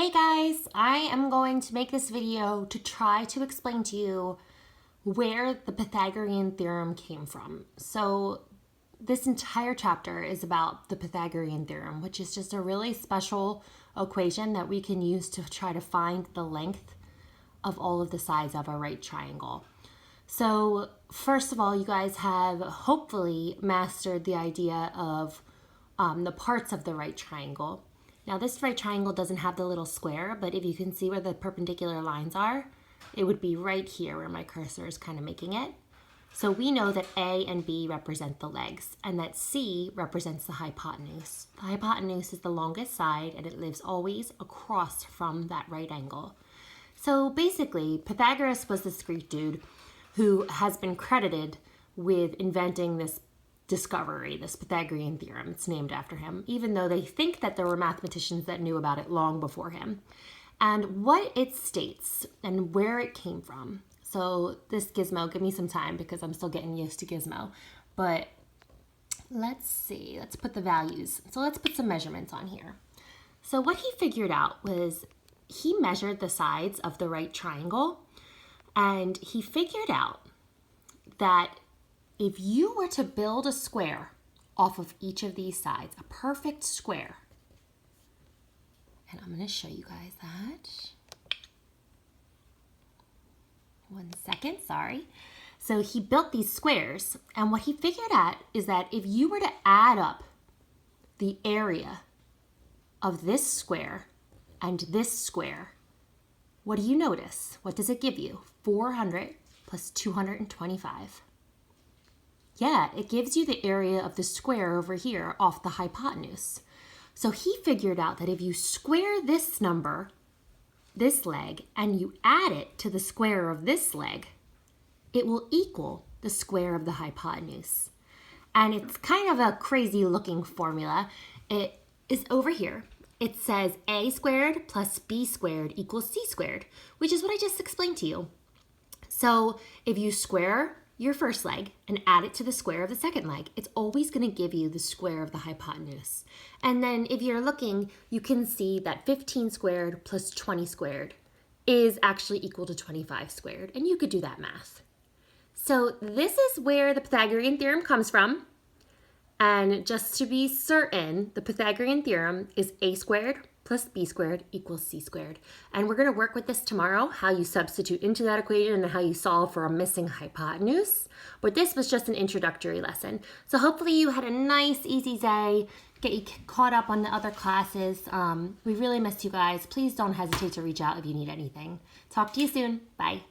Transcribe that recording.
Hey guys, I am going to make this video to try to explain to you where the Pythagorean theorem came from. So this entire chapter is about the Pythagorean theorem, which is just a really special equation that we can use to try to find the length of all of the sides of a right triangle. So first of all, you guys have hopefully mastered the idea of the parts of the right triangle. Now this right triangle doesn't have the little square, but if you can see where the perpendicular lines are, it would be right here where my cursor is kind of making it. So we know that A and B represent the legs and that C represents the hypotenuse. The hypotenuse is the longest side and it lives always across from that right angle. So basically, Pythagoras was this Greek dude who has been credited with inventing this discovery, this Pythagorean theorem. It's named after him, even though they think that there were mathematicians that knew about it long before him. And what it states and where it came from. So this gizmo, give me some time because I'm still getting used to gizmo. But let's see, let's put the values. So let's put some measurements on here. So what he figured out was he measured the sides of the right triangle and he figured out that if you were to build a square off of each of these sides, a perfect square, and I'm going to show you guys that. 1 second, sorry. So he built these squares, and what he figured out is that if you were to add up the area of this square and this square, what do you notice? What does it give you? 400 plus 225. Yeah, it gives you the area of the square over here off the hypotenuse. So he figured out that if you square this number, this leg, and you add it to the square of this leg, it will equal the square of the hypotenuse. And it's kind of a crazy looking formula. It is over here. It says a squared plus b squared equals c squared, which is what I just explained to you. So if you square your first leg and add it to the square of the second leg, it's always going to give you the square of the hypotenuse. And then if you're looking, you can see that 15 squared plus 20 squared is actually equal to 25 squared, and you could do that math. So this is where the Pythagorean theorem comes from. And just to be certain, the Pythagorean theorem is a squared plus b squared equals c squared. And we're going to work with this tomorrow, how you substitute into that equation and how you solve for a missing hypotenuse. But this was just an introductory lesson. So hopefully you had a nice, easy day, get you caught up on the other classes. We really miss you guys. Please don't hesitate to reach out if you need anything. Talk to you soon. Bye.